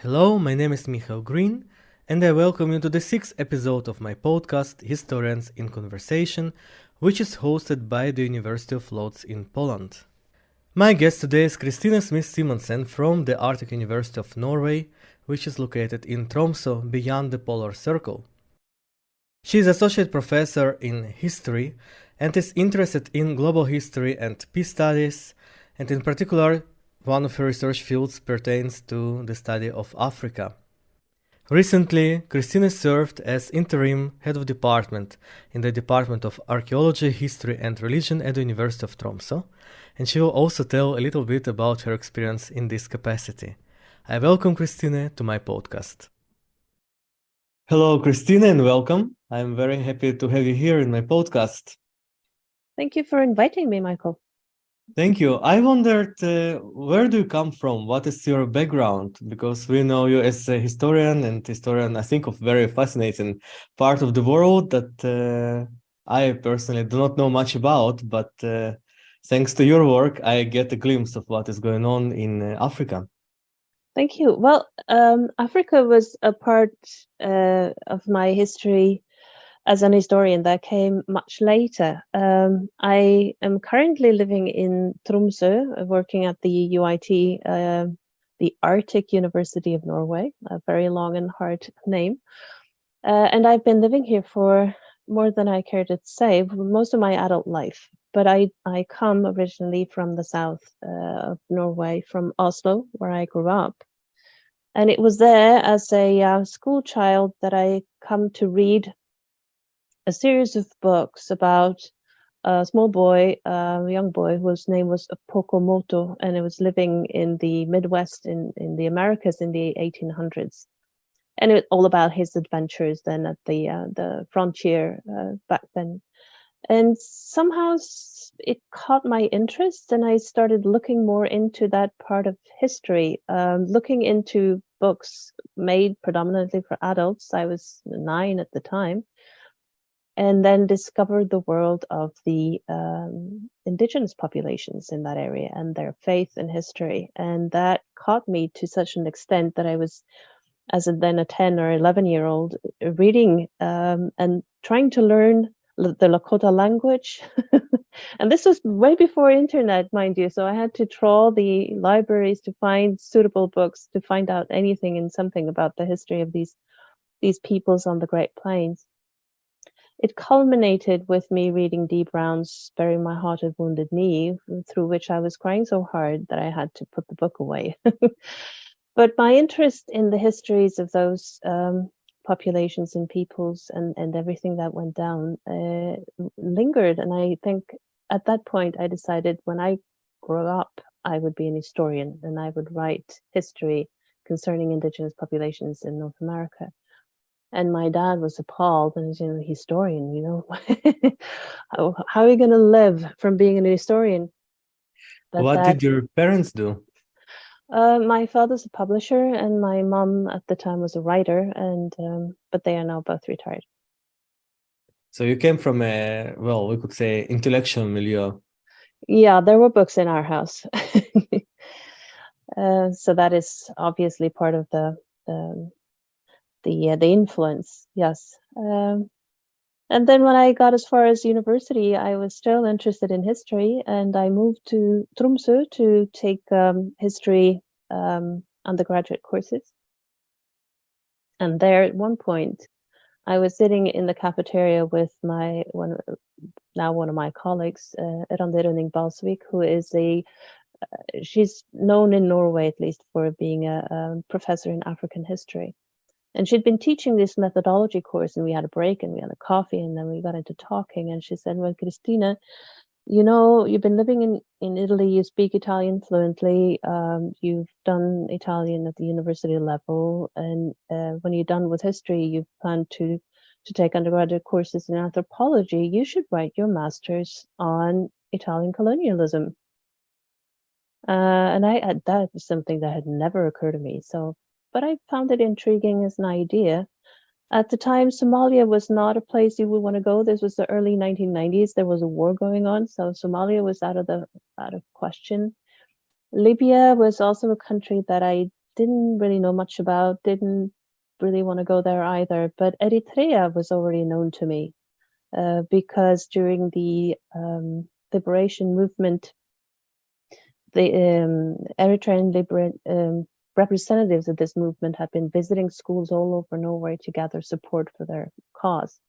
Hello, my name is Michael Green, and I welcome you to the sixth episode of my podcast, Historians in Conversation, which is hosted by the University of Lodz in Poland. My guest today is Christina Smith-Simonsen from the Arctic University of Norway, which is located in Tromsø beyond the polar circle. She is associate professor in history and is interested in global history and peace studies, and in particular, one of her research fields pertains to the study of Africa. Recently, Christina served as interim head of department in the Department of Archaeology, History and Religion at the University of Tromsø, and she will also tell a little bit about her experience in this capacity. I welcome Christina to my podcast. Hello, Christina, and welcome. I'm very happy to have you here in my podcast. Thank you for inviting me, Michael. Thank you. I wondered, where do you come from? What is your background? Because we know you as a historian, I think, of very fascinating part of the world that I personally do not know much about, but thanks to your work, I get a glimpse of what is going on in Africa. Thank you. Well, Africa was a part of my history as an historian that came much later. I am currently living in Tromsø, working at the UiT, the Arctic University of Norway, a very long and hard name. And I've been living here for more than I care to say, most of my adult life. But I come originally from the south of Norway, from Oslo, where I grew up. And it was there as a school child that I come to read a series of books about a small boy, a young boy whose name was Pokomoto, and he was living in the Midwest in the Americas in the 1800s. And it was all about his adventures then at the frontier back then. And somehow it caught my interest, and I started looking more into that part of history, looking into books made predominantly for adults. I was 9 at the time. And then discovered the world of the indigenous populations in that area and their faith and history. And that caught me to such an extent that I was, as then a 10 or 11-year-old, reading and trying to learn the Lakota language. And this was way before internet, mind you. So I had to trawl the libraries to find suitable books, to find out anything and something about the history of these peoples on the Great Plains. It culminated with me reading Dee Brown's Bury My Heart at Wounded Knee, through which I was crying so hard that I had to put the book away. But my interest in the histories of those populations and peoples and everything that went down lingered. And I think at that point, I decided when I grow up, I would be an historian and I would write history concerning indigenous populations in North America. And my dad was appalled, and he's a historian, how are you going to live from being an historian? But What did your parents do? My father's a publisher, and my mom at the time was a writer, and but they are now both retired. So you came from a, well, we could say intellectual milieu. Yeah, there were books in our house. So that is obviously part of the influence, yes. And then when I got as far as university, I was still interested in history, and I moved to Tromsø to take history undergraduate courses. And there, at one point, I was sitting in the cafeteria with one of my colleagues, Randi Rønning Balsvik, who is she's known in Norway at least for being a professor in African history. And she'd been teaching this methodology course, and we had a break and we had a coffee, and then we got into talking. And she said, well, Christina, you've been living in Italy, you speak Italian fluently, you've done Italian at the university level, and when you're done with history, you plan to take undergraduate courses in anthropology. You should write your master's on Italian colonialism. And that was something that had never occurred to me. But I found it intriguing as an idea. At the time, Somalia was not a place you would want to go. This was the early 1990s. There was a war going on, so Somalia was out of question. Libya was also a country that I didn't really know much about, didn't really want to go there either. But Eritrea was already known to me because during the liberation movement, the Eritrean representatives of this movement had been visiting schools all over Norway to gather support for their cause,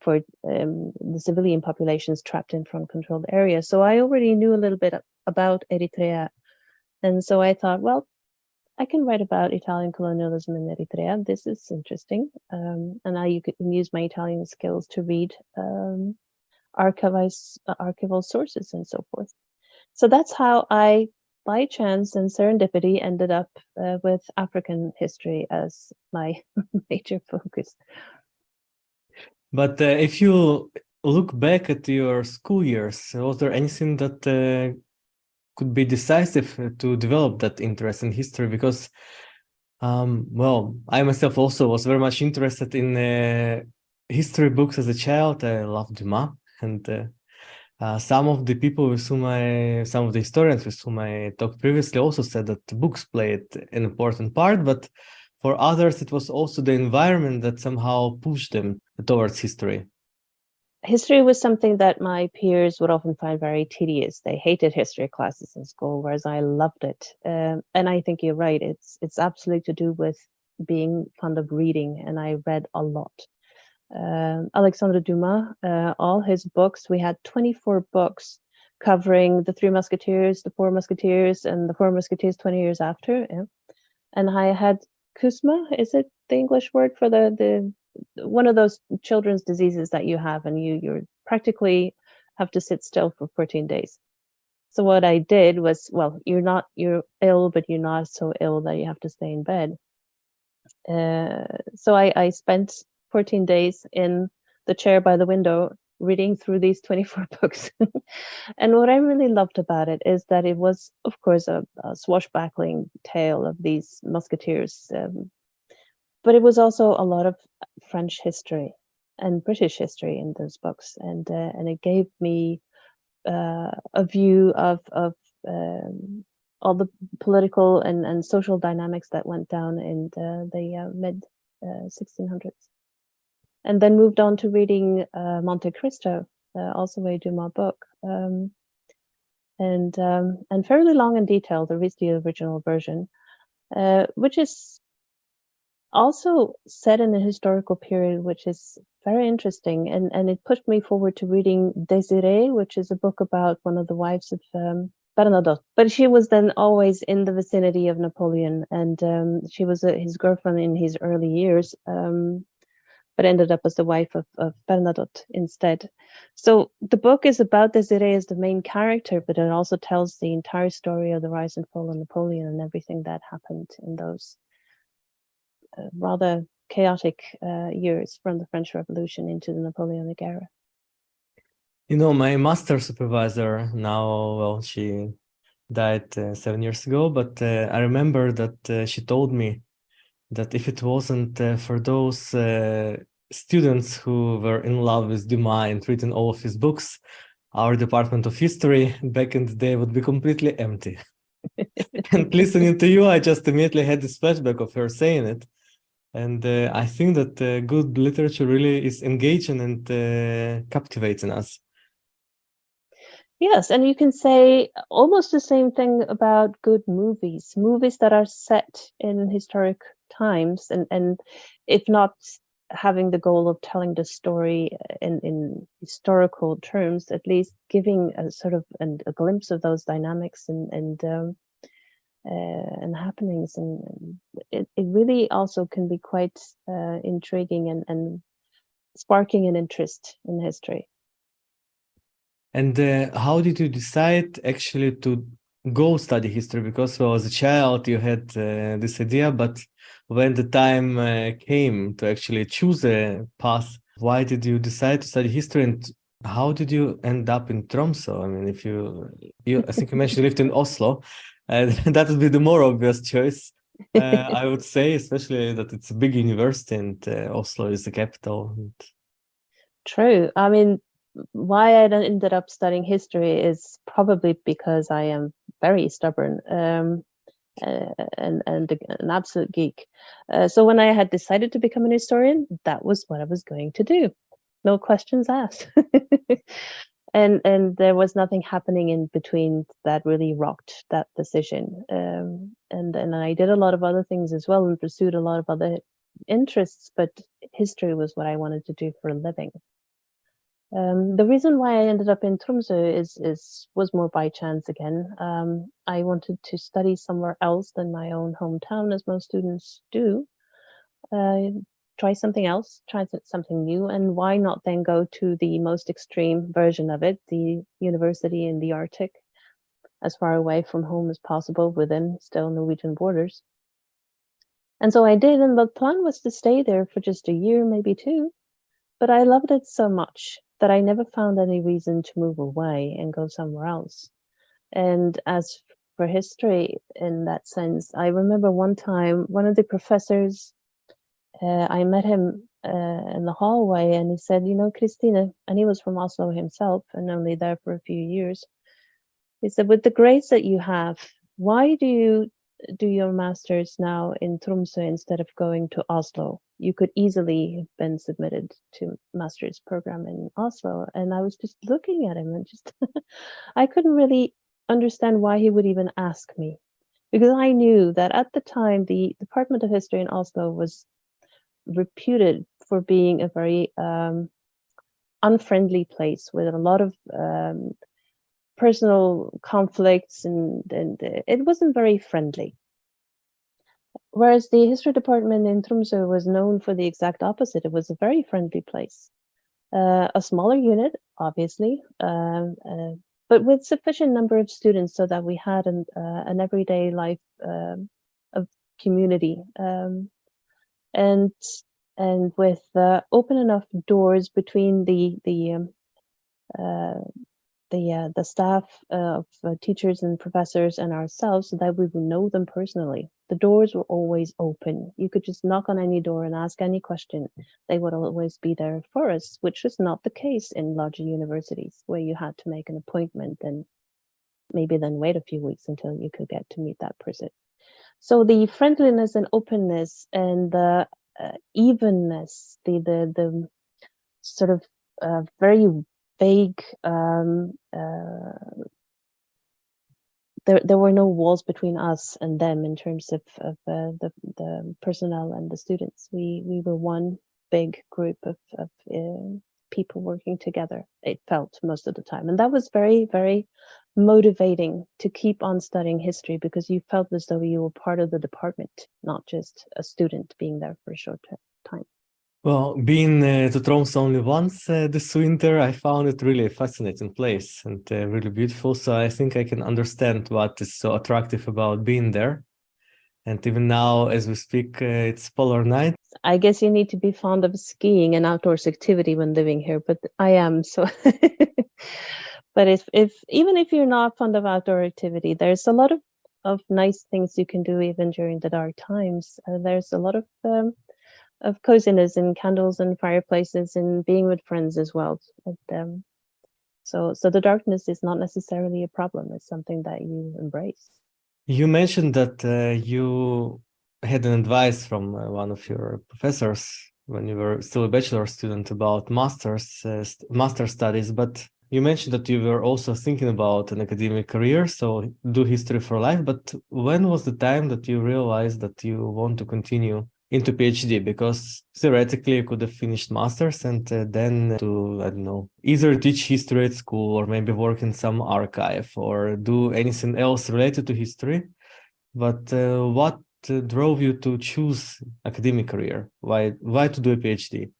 for the civilian populations trapped in front-controlled areas. So I already knew a little bit about Eritrea. And so I thought, well, I can write about Italian colonialism in Eritrea. This is interesting. And you can use my Italian skills to read archival sources and so forth. So that's how I, by chance and serendipity, ended up with African history as my major focus. But if you look back at your school years, was there anything that could be decisive to develop that interest in history? Because, well, I myself also was very much interested in history books as a child. I loved Dumas, and some of the people with whom some of the historians with whom I talked previously also said that books played an important part, but for others, it was also the environment that somehow pushed them towards history. History was something that my peers would often find very tedious. They hated history classes in school, whereas I loved it. And I think you're right. It's absolutely to do with being fond of reading, and I read a lot. Alexandre Dumas, all his books, we had 24 books covering the Three Musketeers, the Four Musketeers, and the Four Musketeers 20 years after. Yeah. And I had Kusma, is it the English word for the one of those children's diseases that you have, and you're practically have to sit still for 14 days. So what I did was, well, you're ill, but you're not so ill that you have to stay in bed. So I spent 14 days in the chair by the window reading through these 24 books. And what I really loved about it is that it was, of course, a swashbuckling tale of these musketeers, but it was also a lot of French history and British history in those books, and it gave me a view of all the political and social dynamics that went down in the mid 1600s, and then moved on to reading Monte Cristo, also a Dumas book, and fairly long and detailed. There is the original version, which is also set in a historical period, which is very interesting, and it pushed me forward to reading Désirée, which is a book about one of the wives of Bernadotte. But she was then always in the vicinity of Napoleon, and she was his girlfriend in his early years, but ended up as the wife of Bernadotte instead. So the book is about Désirée as the main character, but it also tells the entire story of the rise and fall of Napoleon and everything that happened in those rather chaotic years from the French Revolution into the Napoleonic era. You know, my master supervisor now, well, she died 7 years ago, but I remember that she told me that if it wasn't for those students who were in love with Dumas and written all of his books, our department of history back in the day would be completely empty. And listening to you, I just immediately had this flashback of her saying it. And I think that good literature really is engaging and captivating us. Yes, and you can say almost the same thing about good movies that are set in historic times, and if not having the goal of telling the story in historical terms, at least giving a sort of a glimpse of those dynamics and happenings, and it really also can be quite intriguing and sparking an interest in history. And how did you decide actually to go study history? Because well, as a child you had this idea, but when the time came to actually choose a path, why did you decide to study history, and how did you end up in Tromsø? I mean, if you I think you mentioned you lived in Oslo, that would be the more obvious choice. I would say, especially that it's a big university and Oslo is the capital. True. I mean, why I ended up studying history is probably because I am very stubborn. and an absolute geek. So when I had decided to become an historian, that was what I was going to do. No questions asked. And there was nothing happening in between that really rocked that decision. And I did a lot of other things as well and pursued a lot of other interests, but history was what I wanted to do for a living. The reason why I ended up in Tromsø was more by chance again. I wanted to study somewhere else than my own hometown, as most students do. Try something else, try something new, and why not then go to the most extreme version of it, the university in the Arctic, as far away from home as possible within still Norwegian borders. And so I did, and the plan was to stay there for just a year, maybe two. But I loved it so much that I never found any reason to move away and go somewhere else. And as for history in that sense, I remember one time, one of the professors, I met him in the hallway, and he said, you know, Christine, and he was from Oslo himself and only there for a few years. He said, with the grades that you have, why do you do your master's now in Tromsø instead of going to Oslo? You could easily have been submitted to master's program in Oslo. And I was just looking at him and just, I couldn't really understand why he would even ask me, because I knew that at the time, the Department of History in Oslo was reputed for being a very unfriendly place with a lot of personal conflicts, and it wasn't very friendly. Whereas the history department in Tromsø was known for the exact opposite. It was a very friendly place. A smaller unit, obviously, but with sufficient number of students so that we had an everyday life of community, and with open enough doors between the staff of teachers and professors and ourselves, so that we would know them personally. The doors were always open. You could just knock on any door and ask any question. They would always be there for us, which was not the case in larger universities, where you had to make an appointment and maybe then wait a few weeks until you could get to meet that person. So the friendliness and openness and the evenness, the sort of very vague, there were no walls between us and them in terms of the personnel and the students. We were one big group of people working together, it felt most of the time. And that was very, very motivating to keep on studying history, because you felt as though you were part of the department, not just a student being there for a short time. Well, being to Tromsø only once this winter, I found it really a fascinating place and really beautiful. So I think I can understand what is so attractive about being there. And even now, as we speak, it's polar night. I guess you need to be fond of skiing and outdoors activity when living here, but I am. So, but if even if you're not fond of outdoor activity, there's a lot of nice things you can do even during the dark times. There's a lot of coziness and candles and fireplaces and being with friends as well. So the darkness is not necessarily a problem. It's something that you embrace. You mentioned that you had an advice from one of your professors when you were still a bachelor student about master studies, but you mentioned that you were also thinking about an academic career, so do history for life. But when was the time that you realized that you want to continue into PhD? Because theoretically you could have finished masters and then to, I don't know, either teach history at school or maybe work in some archive or do anything else related to history. But what drove you to choose academic career? Why to do a PhD?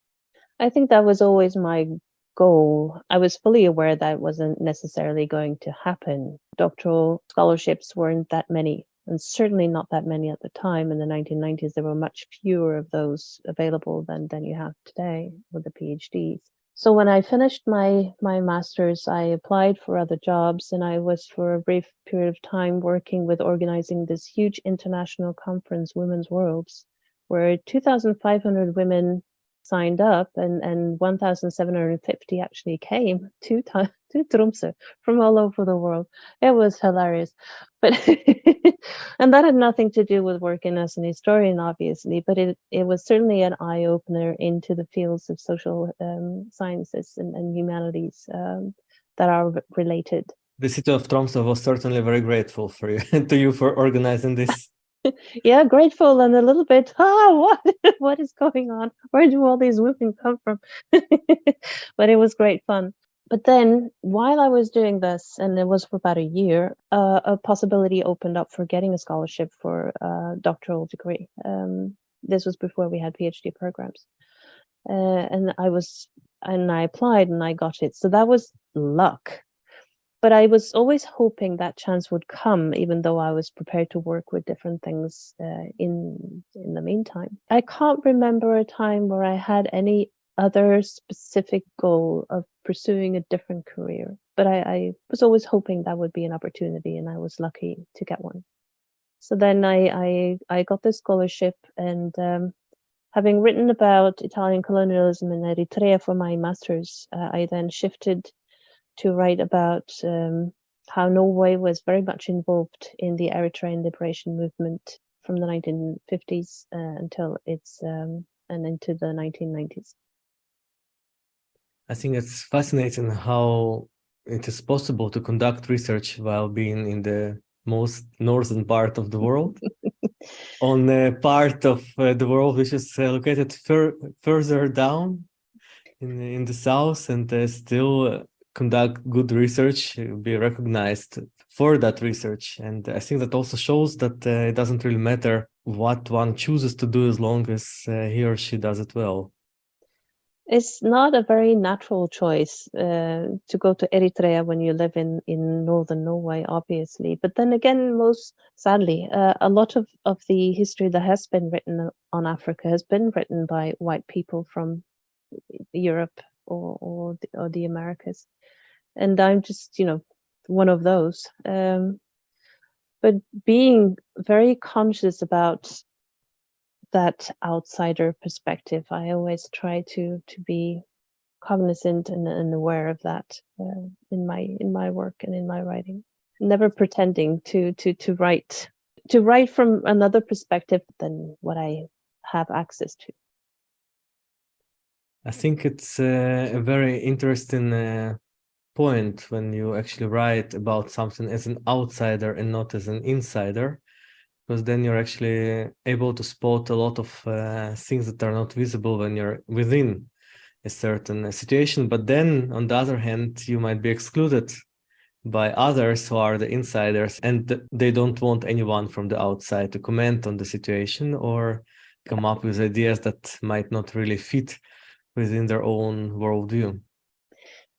I think that was always my goal. I was fully aware that wasn't necessarily going to happen. Doctoral scholarships weren't that many, and certainly not that many at the time. In the 1990s, there were much fewer of those available than you have today with the PhDs. So when I finished my master's, I applied for other jobs, and I was for a brief period of time working with organizing this huge international conference, Women's Worlds, where 2,500 women signed up and 1,750 actually came to to Tromsø from all over the world. It was hilarious. But and that had nothing to do with working as an historian, obviously, but it was certainly an eye-opener into the fields of social sciences and humanities that are related. The city of Tromsø was certainly very grateful for you to you for organizing this. Yeah, grateful and a little bit, what is going on? Where do all these women come from? But it was great fun. But then while I was doing this, and it was for about a year, a possibility opened up for getting a scholarship for a doctoral degree. This was before we had PhD programs. And I applied and I got it. So that was luck. But I was always hoping that chance would come, even though I was prepared to work with different things in the meantime. I can't remember a time where I had any other specific goal of pursuing a different career. But I was always hoping that would be an opportunity, and I was lucky to get one. So then I got this scholarship, and having written about Italian colonialism in Eritrea for my master's, I then shifted to write about how Norway was very much involved in the Eritrean liberation movement from the 1950s until and into the 1990s. I think it's fascinating how it is possible to conduct research while being in the most northern part of the world, on a part of the world which is located further down in the south, and still conduct good research, be recognized for that research. And I think that also shows that it doesn't really matter what one chooses to do as long as he or she does it well. It's not a very natural choice to go to Eritrea when you live in northern Norway, obviously. But then again, most sadly, a lot of the history that has been written on Africa has been written by white people from Europe or the Americas. And I'm just, one of those. But being very conscious about that outsider perspective, I always try to be cognizant and aware of that in my work and in my writing. Never pretending to write from another perspective than what I have access to. I think it's a very interesting point when you actually write about something as an outsider and not as an insider, because then you're actually able to spot a lot of things that are not visible when you're within a certain situation. But then, on the other hand, you might be excluded by others who are the insiders, and they don't want anyone from the outside to comment on the situation or come up with ideas that might not really fit within their own worldview.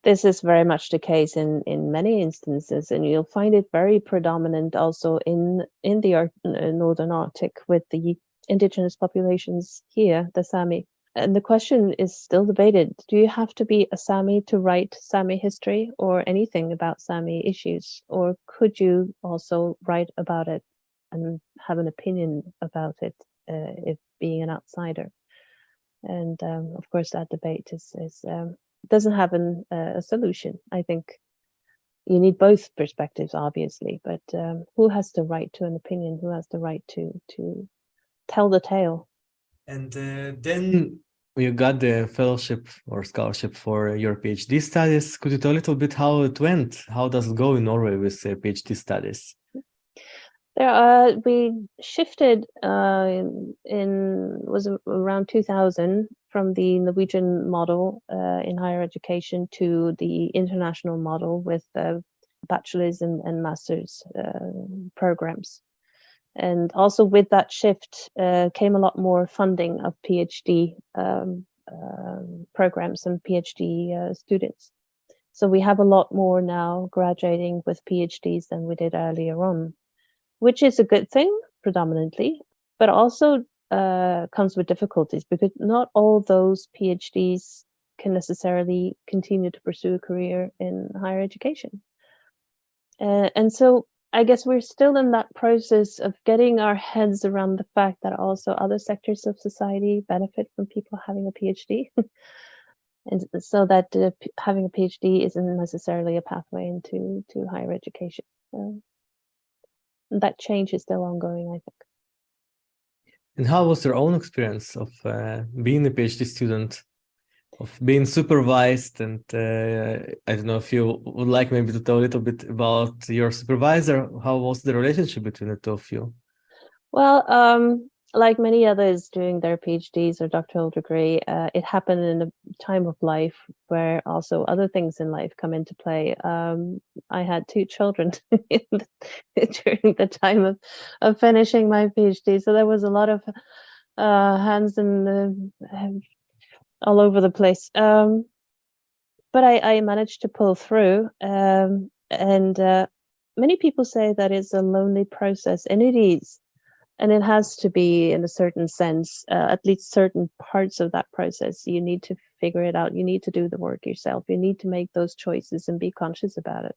This is very much the case in many instances, and you'll find it very predominant also in the Northern Arctic with the indigenous populations here, the Sami. And the question is still debated. Do you have to be a Sami to write Sami history or anything about Sami issues? Or could you also write about it and have an opinion about it if being an outsider? And of course, that debate doesn't have a solution. I think you need both perspectives, obviously, but who has the right to an opinion? Who has the right to tell the tale? And then you got the fellowship or scholarship for your PhD studies. Could you tell a little bit how it went? How does it go in Norway with PhD studies? We shifted was around 2000 from the Norwegian model in higher education to the international model with bachelor's and master's programs. And also with that shift came a lot more funding of PhD programs and PhD students. So we have a lot more now graduating with PhDs than we did earlier on, which is a good thing predominantly, but also comes with difficulties because not all those PhDs can necessarily continue to pursue a career in higher education. And so I guess we're still in that process of getting our heads around the fact that also other sectors of society benefit from people having a PhD. and so that having a PhD isn't necessarily a pathway into higher education. That change is still ongoing, I think. And how was your own experience of being a PhD student, of being supervised? And I don't know if you would like maybe to tell a little bit about your supervisor. How was the relationship between the two of you? Well, like many others doing their PhDs or doctoral degree, it happened in a time of life where also other things in life come into play. I had 2 children during the time of finishing my PhD, so there was a lot of hands and all over the place. But I managed to pull through, and many people say that it's a lonely process, and it is. And it has to be in a certain sense, at least certain parts of that process. You need to figure it out. You need to do the work yourself. You need to make those choices and be conscious about it.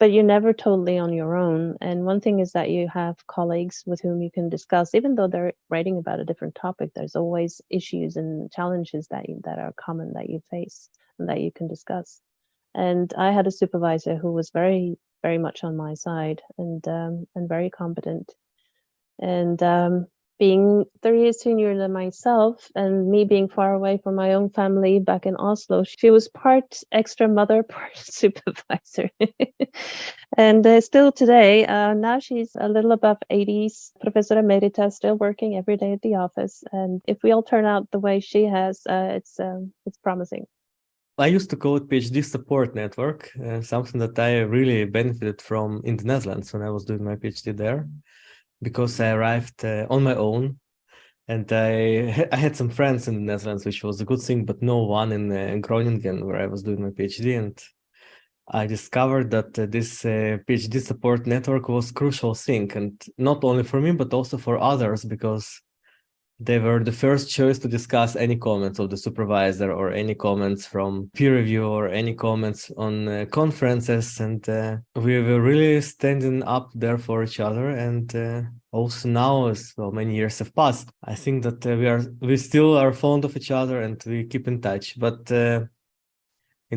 But you're never totally on your own. And one thing is that you have colleagues with whom you can discuss, even though they're writing about a different topic, there's always issues and challenges that are common that you face and that you can discuss. And I had a supervisor who was very, very much on my side and very competent. And being 3 years senior than myself and me being far away from my own family back in Oslo, she was part extra mother, part supervisor. And still today, now she's a little above 80s, Professor Emerita, still working every day at the office. And if we all turn out the way she has, it's promising. I used to call it PhD support network, something that I really benefited from in the Netherlands when I was doing my PhD there, because I arrived on my own, and I had some friends in the Netherlands, which was a good thing, but no one in Groningen, where I was doing my PhD. And I discovered that this PhD support network was a crucial thing, and not only for me, but also for others, because they were the first choice to discuss any comments of the supervisor or any comments from peer review or any comments on conferences. And we were really standing up there for each other. And also now, as well, many years have passed, I think that we still are fond of each other and we keep in touch. But in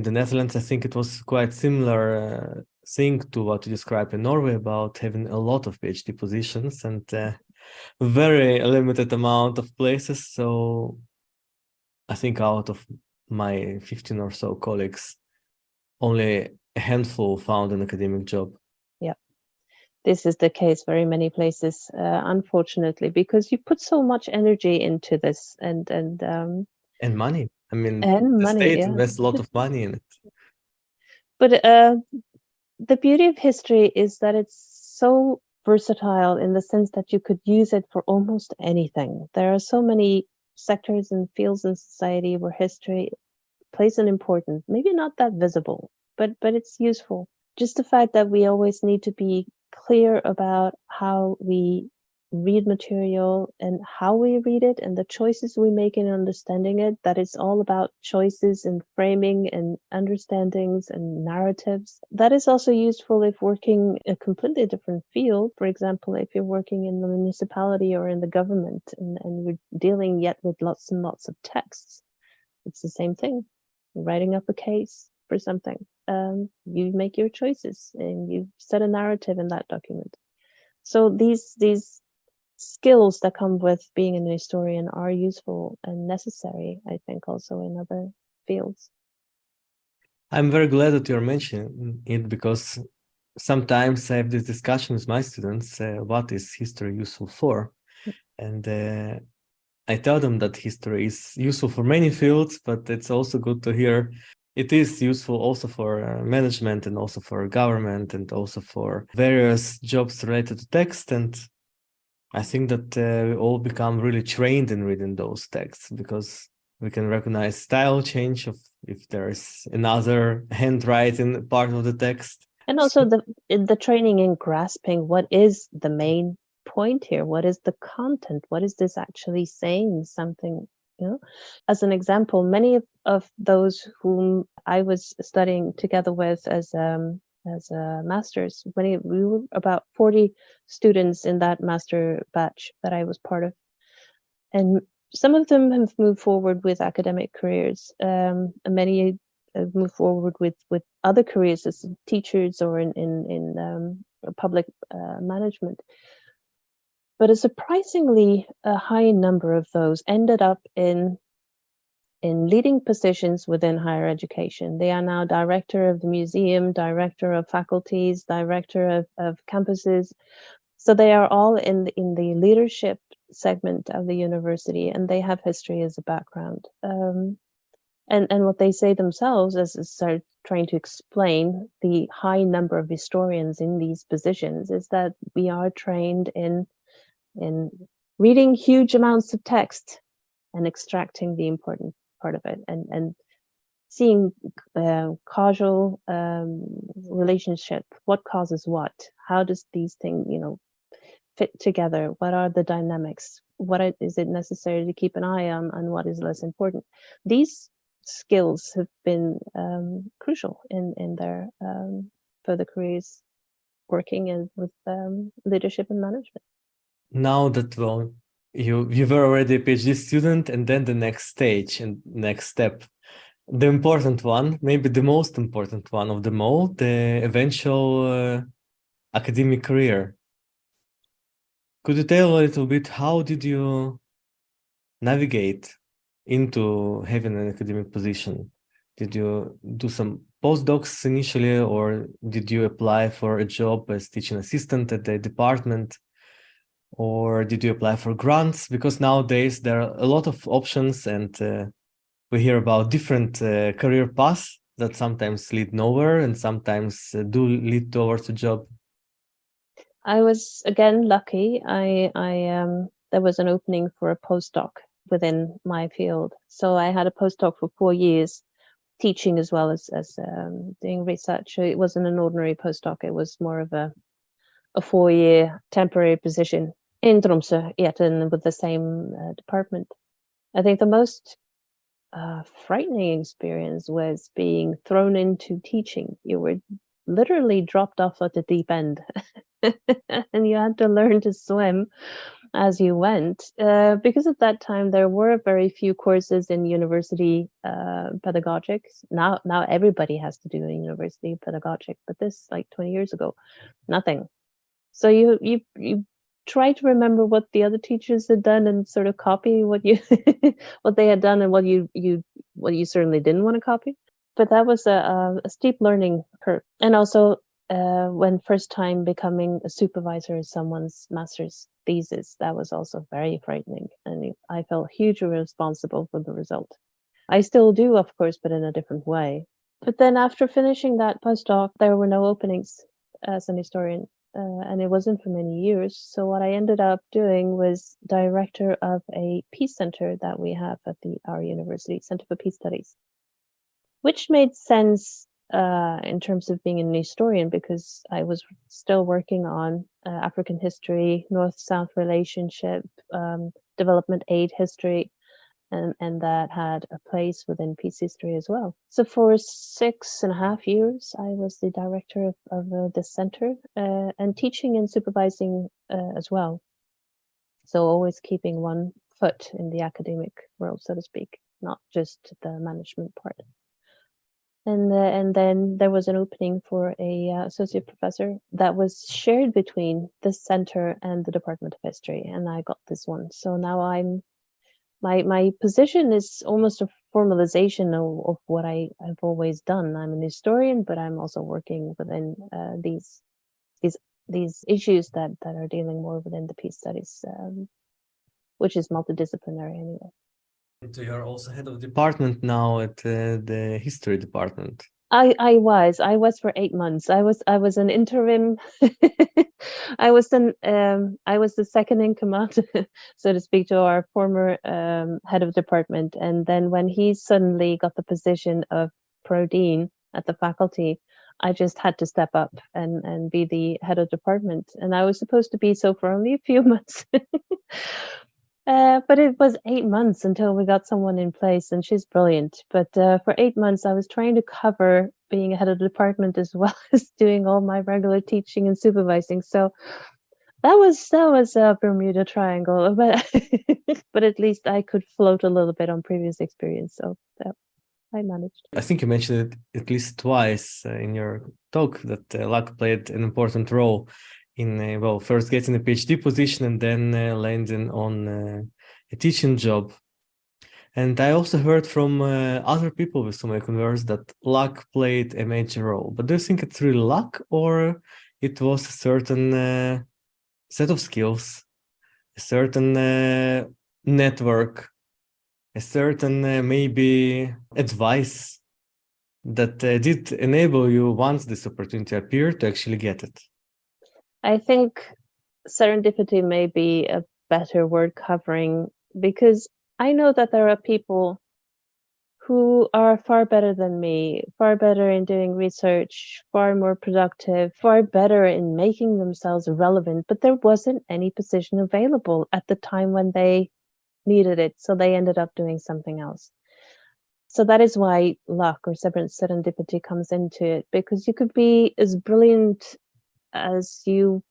the Netherlands, I think it was quite similar thing to what you described in Norway about having a lot of PhD positions and very limited amount of places. So I think out of my 15 or so colleagues, only a handful found an academic job. Yeah, this is the case very many places, unfortunately, because you put so much energy into this and money. I mean, and the money, state yeah. invests a lot of money in it. But the beauty of history is that it's so versatile in the sense that you could use it for almost anything. There are so many sectors and fields in society where history plays an important, maybe not that visible, but it's useful. Just the fact that we always need to be clear about how we read material and how we read it and the choices we make in understanding it, that it's all about choices and framing and understandings and narratives. That is also useful if working a completely different field. For example, if you're working in the municipality or in the government and you're dealing yet with lots and lots of texts. It's the same thing. Writing up a case for something. You make your choices and you set a narrative in that document. So these skills that come with being an historian are useful and necessary, I think, also in other fields. I'm very glad that you're mentioning it, because sometimes I have this discussion with my students, what is history useful for? And I tell them that history is useful for many fields, but it's also good to hear it is useful also for management and also for government and also for various jobs related to text. And I think that we all become really trained in reading those texts, because we can recognize style change of if there's another handwriting part of the text. And also the training in grasping what is the main point here, what is the content, what is this actually saying something, you know? As an example, many of those whom I was studying together with as a master's, we were about 40 students in that master batch that I was part of, and some of them have moved forward with academic careers, and many have moved forward with other careers as teachers or in public management. But a surprisingly high number of those ended up in leading positions within higher education. They are now director of the museum, director of faculties, director of campuses. So they are all in the leadership segment of the university, and they have history as a background. And what they say themselves as start trying to explain the high number of historians in these positions is that we are trained in reading huge amounts of text and extracting the important part of it, and seeing causal relationship, what causes what, how does these things fit together, what are the dynamics, is it necessary to keep an eye on, and what is less important. These skills have been crucial in their further careers working with leadership and management. Now that, well, you were already a PhD student, and then the next stage and next step, the important one, maybe the most important one of them all, the eventual academic career. Could you tell a little bit, how did you navigate into having an academic position? Did you do some postdocs initially, or did you apply for a job as teaching assistant at the department? Or did you apply for grants? Because nowadays there are a lot of options, and we hear about different career paths that sometimes lead nowhere and sometimes do lead towards a job. I was again lucky. There was an opening for a postdoc within my field, so I had a postdoc for 4 years, teaching as well as doing research. So it wasn't an ordinary postdoc; it was more of a 4-year temporary position in Tromsø, yet with the same department. I think the most frightening experience was being thrown into teaching. You were literally dropped off at the deep end, and you had to learn to swim as you went. Because at that time there were very few courses in university pedagogics. Now everybody has to do a university pedagogic, but this, like 20 years ago, nothing. So you try to remember what the other teachers had done and sort of copy what you what they had done and what you certainly didn't want to copy. But that was a steep learning curve. And also when first time becoming a supervisor of someone's master's thesis, that was also very frightening, and I felt hugely responsible for the result. I still do, of course, but in a different way. But then after finishing that postdoc, there were no openings as an historian. And it wasn't for many years. So what I ended up doing was director of a peace center that we have at our university, Center for Peace Studies, which made sense in terms of being an historian, because I was still working on African history, North-South relationship, development aid history, and that had a place within peace history as well. So for 6.5 years, I was the director of the center, and teaching and supervising as well. So always keeping one foot in the academic world, so to speak, not just the management part. And then there was an opening for a associate professor that was shared between the center and the Department of History, and I got this one. So now my position is almost a formalization of what I have always done. I'm an historian, but I'm also working within these issues that are dealing more within the peace studies, which is multidisciplinary anyway. So you're also head of department now at the history department. I was for 8 months. I was an interim. I was the second in command, so to speak, to our former head of department. And then when he suddenly got the position of pro dean at the faculty, I just had to step up and be the head of department. And I was supposed to be so for only a few months. But it was 8 months until we got someone in place, and she's brilliant. But for 8 months, I was trying to cover being head of the department as well as doing all my regular teaching and supervising. So was a Bermuda Triangle, but but at least I could float a little bit on previous experience, so that I managed. I think you mentioned it at least twice in your talk that luck played an important role in, first getting a PhD position and then landing on a teaching job. And I also heard from other people with whom I conversed that luck played a major role. But do you think it's really luck, or it was a certain set of skills, a certain network, a certain maybe advice that did enable you, once this opportunity appeared, to actually get it? I think serendipity may be a better word covering, because I know that there are people who are far better than me, far better in doing research, far more productive, far better in making themselves relevant, but there wasn't any position available at the time when they needed it, so they ended up doing something else. So that is why luck or serendipity comes into it, because you could be as brilliant as you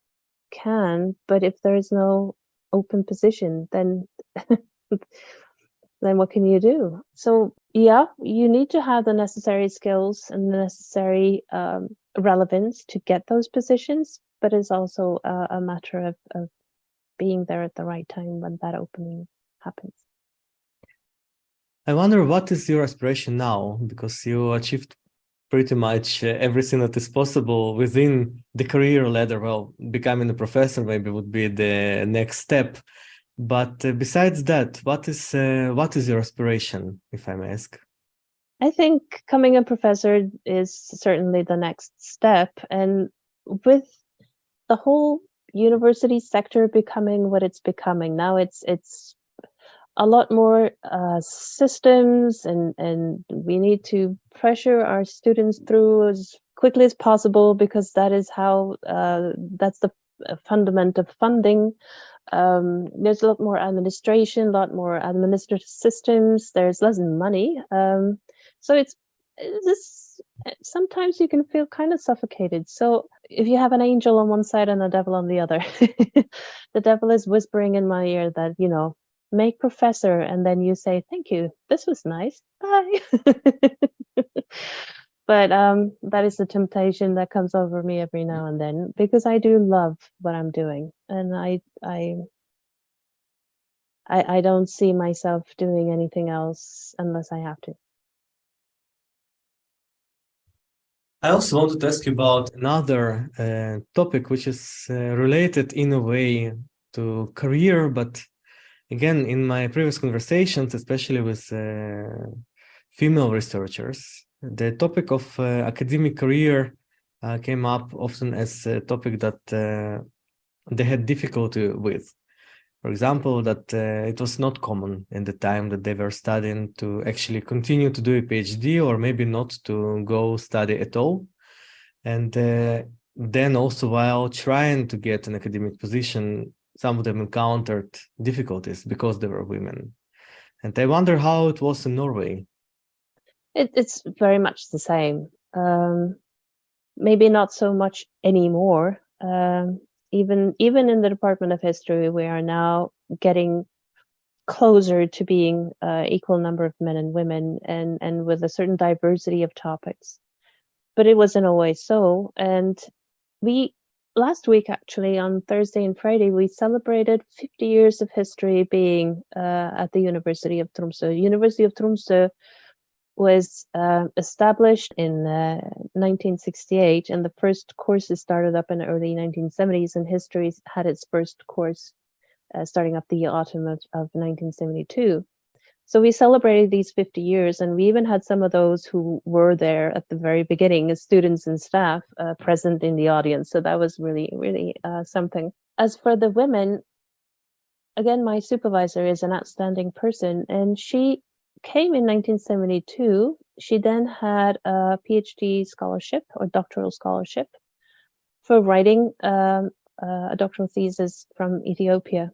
can, but if there is no open position, then then what can you do? So yeah, you need to have the necessary skills and the necessary relevance to get those positions, but it's also a matter of being there at the right time when that opening happens. I wonder, what is your aspiration now? Because you achieved pretty much everything that is possible within the career ladder. Well, becoming a professor maybe would be the next step. But besides that, what is your aspiration, if I may ask? I think becoming a professor is certainly the next step. And with the whole university sector becoming what it's becoming now, it's a lot more systems, and we need to pressure our students through as quickly as possible, because that is how that's the fundament of funding. There's a lot more administration, a lot more administrative systems. There's less money, so it's this. Sometimes you can feel kind of suffocated. So if you have an angel on one side and a devil on the other, the devil is whispering in my ear that, make professor, and then you say, thank you, this was nice, bye. But that is the temptation that comes over me every now and then, because I do love what I'm doing, and I don't see myself doing anything else unless I have to. I also wanted to ask you about another topic, which is related in a way to career, but again, in my previous conversations, especially with female researchers, the topic of academic career came up often as a topic that they had difficulty with. For example, that it was not common in the time that they were studying to actually continue to do a PhD, or maybe not to go study at all. And then also, while trying to get an academic position, some of them encountered difficulties because they were women. And I wonder how it was in Norway. It's very much the same. Maybe not so much anymore. Even in the Department of History, we are now getting closer to being equal number of men and women, and with a certain diversity of topics. But it wasn't always so. And last week, actually, on Thursday and Friday, we celebrated 50 years of history being at the University of Tromsø. University of Tromsø was established in 1968, and the first courses started up in the early 1970s, and history had its first course starting up the autumn of 1972. So we celebrated these 50 years, and we even had some of those who were there at the very beginning as students and staff present in the audience. So that was really, really something. As for the women, again, my supervisor is an outstanding person, and she came in 1972. She then had a PhD scholarship or doctoral scholarship for writing a doctoral thesis from Ethiopia.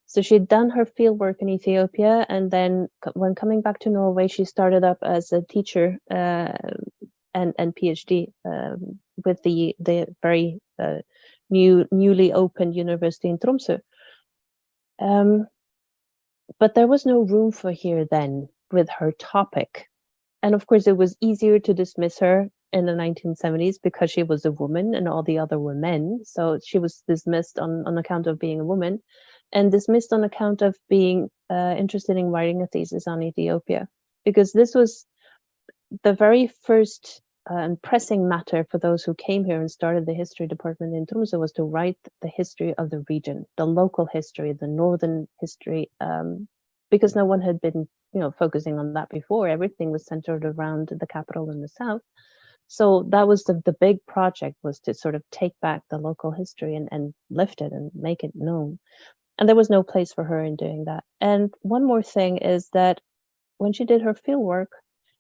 So she'd done her fieldwork in Ethiopia, and then when coming back to Norway, she started up as a teacher and PhD with the very newly opened university in Tromsø. But there was no room for her then with her topic. And of course, it was easier to dismiss her in the 1970s because she was a woman and all the other were men. So she was dismissed on account of being a woman and dismissed on account of being interested in writing a thesis on Ethiopia, because this was the very first and pressing matter for those who came here and started the history department in Tromsø was to write the history of the region, the local history, the northern history, because no one had been, focusing on that before. Everything was centered around the capital in the south. So that was the big project, was to sort of take back the local history and lift it and make it known. And there was no place for her in doing that. And one more thing is that when she did her fieldwork,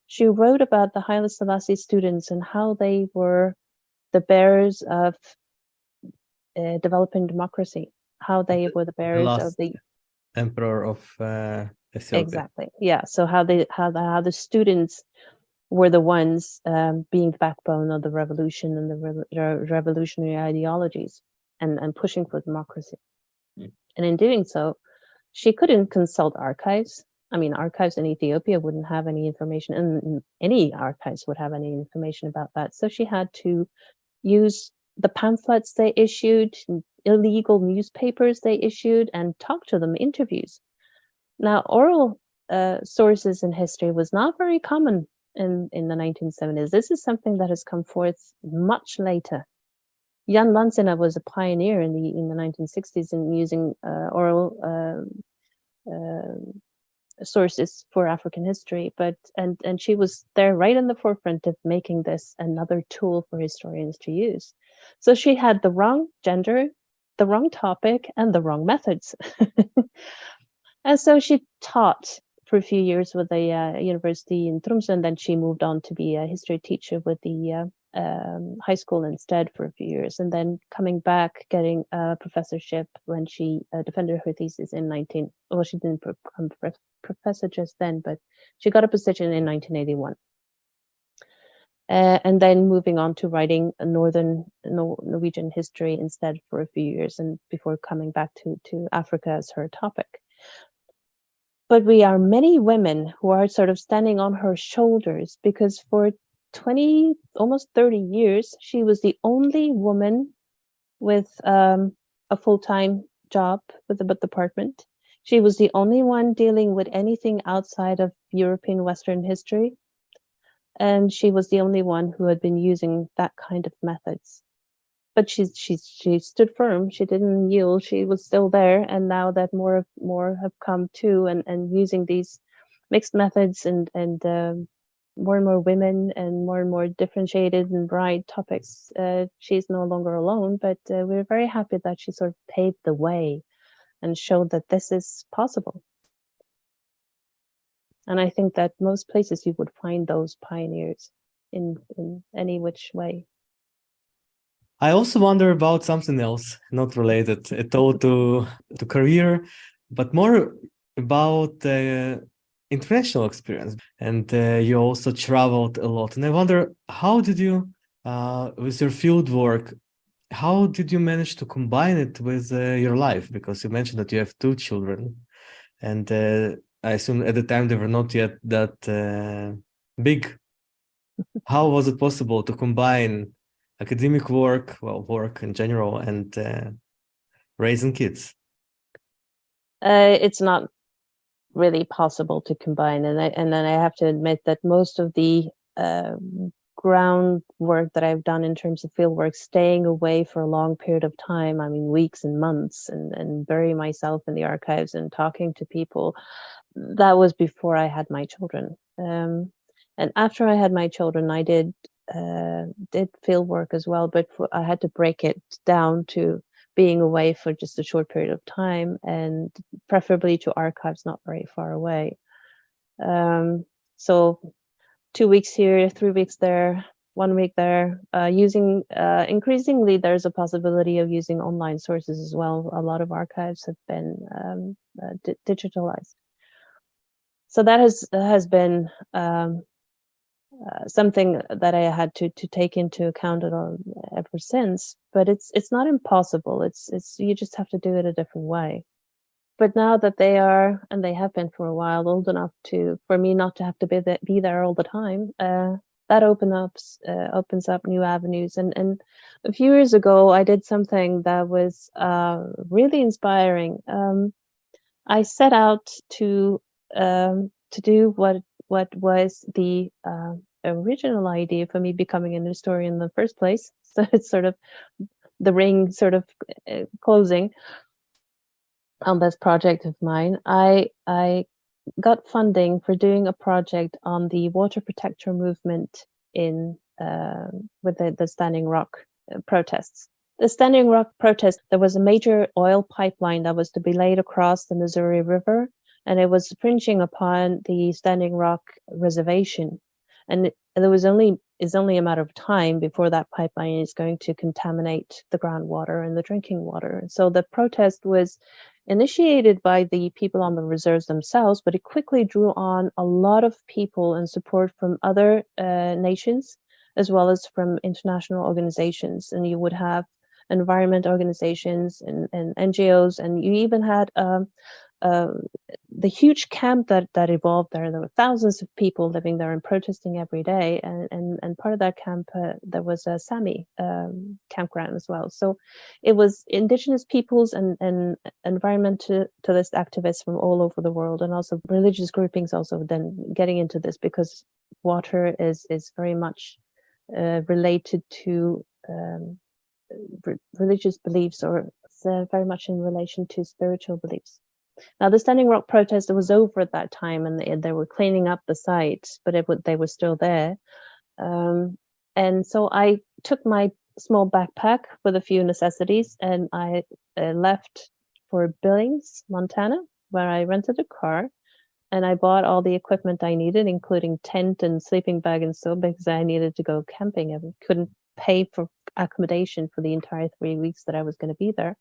she wrote about the Haile Selassie students and how they were the bearers of developing democracy, how they were the bearers of the emperor of Ethiopia. Exactly, yeah. So how the students were the ones being the backbone of the revolution and the revolutionary ideologies and pushing for democracy. And in doing so, she couldn't consult archives. I mean, archives in Ethiopia wouldn't have any information, and any archives would have any information about that. So she had to use the pamphlets they issued, illegal newspapers they issued, and talk to them, interviews. Now, oral sources in history was not very common in the 1970s. This is something that has come forth much later. Jan Lansina was a pioneer in the 1960s in using oral sources for African history, and she was there right in the forefront of making this another tool for historians to use. So she had the wrong gender, the wrong topic, and the wrong methods. And so she taught for a few years with a university in Tromsø, and then she moved on to be a history teacher with the high school instead for a few years, and then coming back, getting a professorship when she defended her thesis in she didn't become professor just then, but she got a position in 1981. And then moving on to writing a Norwegian history instead for a few years, and before coming back to Africa as her topic. But we are many women who are sort of standing on her shoulders, because for 20, almost 30 years, she was the only woman with a full-time job with the department. She was the only one dealing with anything outside of European Western history. And she was the only one who had been using that kind of methods. But she stood firm. She didn't yield. She was still there. And now that more have come too, and using these mixed methods and more women and more differentiated and bright topics, she's no longer alone. But we're very happy that she sort of paved the way and showed that this is possible. And I think that most places you would find those pioneers in any which way. I also wonder about something else, not related at all to career, but more about international experience. And you also traveled a lot. And I wonder, how did you, with your field work, how did you manage to combine it with your life? Because you mentioned that you have 2 children, and I assume at the time they were not yet that big. How was it possible to combine academic work in general, and raising kids? It's not really possible to combine, and then I have to admit that most of the groundwork that I've done in terms of fieldwork, staying away for a long period of time, I mean weeks and months, and burying myself in the archives and talking to people, that was before I had my children. And after I had my children, I did field work as well, but I had to break it down to being away for just a short period of time, and preferably to archives not very far away. So 2 weeks here, 3 weeks there, 1 week there, using increasingly there's a possibility of using online sources as well. A lot of archives have been digitalized. So that has been something that I had to take into account ever since. But it's not impossible. It's you just have to do it a different way. But now that they are, and they have been for a while, old enough for me not to have to be there all the time, that opens up new avenues. And a few years ago, I did something that was really inspiring. I set out to do what was the original idea for me becoming an historian in the first place. So it's sort of the ring sort of closing on this project of mine. I got funding for doing a project on the water protector movement in with the Standing Rock protests. The Standing Rock protest, there was a major oil pipeline that was to be laid across the Missouri River, and it was infringing upon the Standing Rock reservation. And there was only a matter of time before that pipeline is going to contaminate the groundwater and the drinking water. So the protest was initiated by the people on the reserves themselves, but it quickly drew on a lot of people and support from other nations, as well as from international organizations. And you would have environment organizations and NGOs, and you even had the huge camp that evolved there. There were thousands of people living there and protesting every day. And part of that camp, there was a Sami campground as well. So it was indigenous peoples and environmentalist activists from all over the world, and also religious groupings also then getting into this, because water is very much related to religious beliefs, or very much in relation to spiritual beliefs. Now, the Standing Rock protest was over at that time, and they were cleaning up the site, but they were still there. And so I took my small backpack with a few necessities, and I left for Billings, Montana, where I rented a car, and I bought all the equipment I needed, including tent and sleeping bag and so, because I needed to go camping. I couldn't pay for accommodation for the entire 3 weeks that I was going to be there,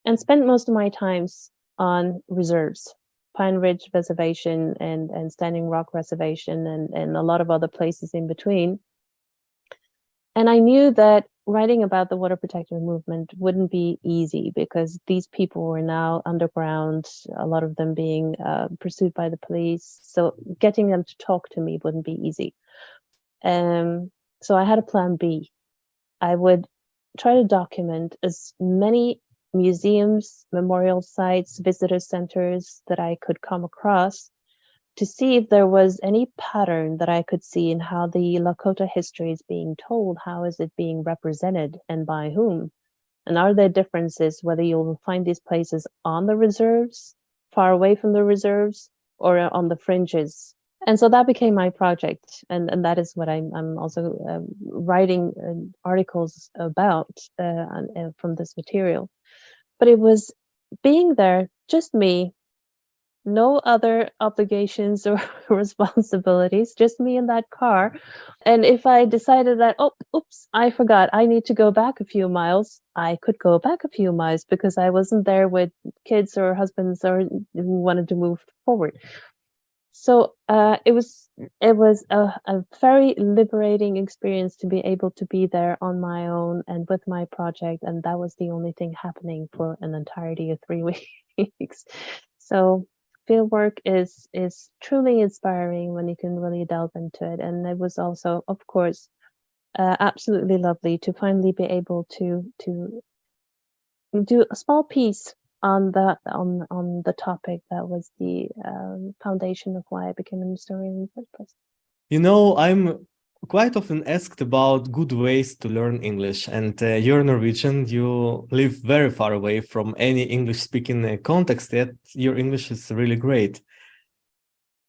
and spent most of my times on reserves, Pine Ridge Reservation and Standing Rock Reservation, and a lot of other places in between. And I knew that writing about the water protector movement wouldn't be easy, because these people were now underground, a lot of them being pursued by the police. So getting them to talk to me wouldn't be easy. So I had a plan B. I would try to document as many museums, memorial sites, visitor centers that I could come across, to see if there was any pattern that I could see in how the Lakota history is being told. How is it being represented, and by whom? And are there differences whether you'll find these places on the reserves, far away from the reserves, or on the fringes? And so that became my project, and that is what I'm also writing articles about from this material. But it was being there, just me, no other obligations or responsibilities, just me in that car. And if I decided that, oops, I forgot, I need to go back a few miles, I could go back a few miles, because I wasn't there with kids or husbands or who wanted to move forward. So it was a very liberating experience to be able to be there on my own and with my project, and that was the only thing happening for an entirety of 3 weeks. So field work is truly inspiring when you can really delve into it, and it was also, of course, absolutely lovely to finally be able to do a small piece on the topic that was the foundation of why I became an historian in the first place. You know, I'm quite often asked about good ways to learn English, and you're Norwegian. You live very far away from any English-speaking context, yet your English is really great.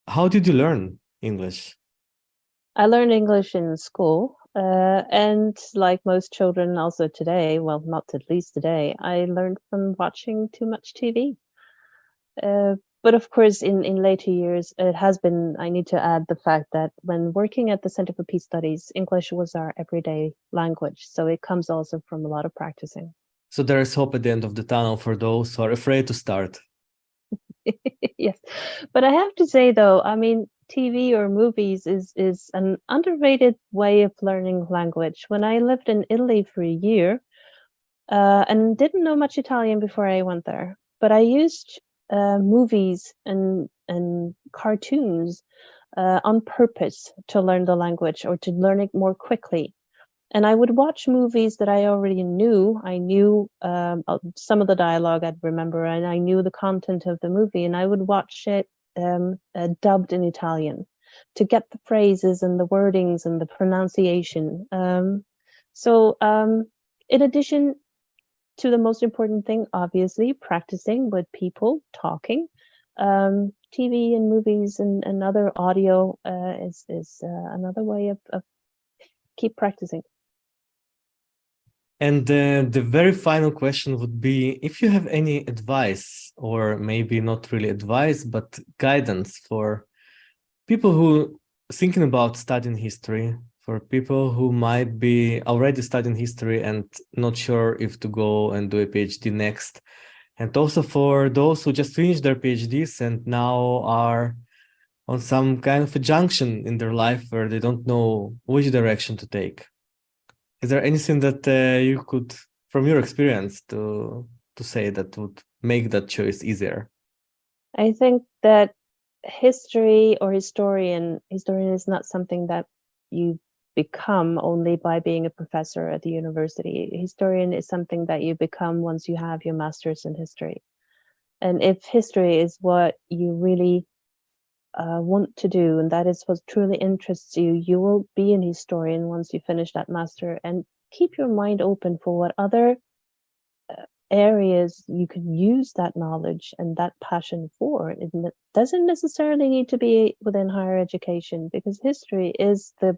How did you learn English? I learned English in school, and like most children also today, well, not at least today, I learned from watching too much TV. But of course, in later years, it has been, I need to add the fact that when working at the Center for Peace Studies, English was our everyday language. So it comes also from a lot of practicing. So there is hope at the end of the tunnel for those who are afraid to start. Yes. But I have to say, though, I mean, TV or movies is an underrated way of learning language. When I lived in Italy for a year, and didn't know much Italian before I went there, but I used movies and cartoons on purpose to learn the language or to learn it more quickly. And I would watch movies that I already knew. I knew some of the dialogue I'd remember, and I knew the content of the movie, and I would watch it dubbed in Italian to get the phrases and the wordings and the pronunciation. In addition to the most important thing, obviously, practicing with people, talking, TV and movies and other audio is another way of keep practicing. And the very final question would be if you have any advice, or maybe not really advice, but guidance for people who thinking about studying history, for people who might be already studying history and not sure if to go and do a PhD next, and also for those who just finished their PhDs and now are on some kind of a junction in their life where they don't know which direction to take. Is there anything that you could, from your experience, to say that would make that choice easier? I think that history or historian is not something that you become only by being a professor at the university. Historian is something that you become once you have your master's in history. And if history is what you really want to do, and that is what truly interests you, you will be an historian once you finish that master. And keep your mind open for what other areas you could use that knowledge and that passion for. It doesn't necessarily need to be within higher education, because history is the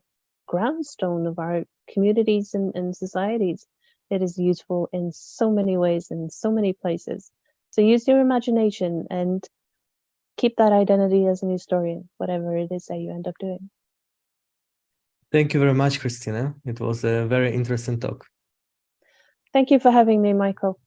groundstone of our communities and societies. It is useful in so many ways, in so many places. So use your imagination and keep that identity as an historian, whatever it is that you end up doing. Thank you very much, Christina. It was a very interesting talk. Thank you for having me, Michael.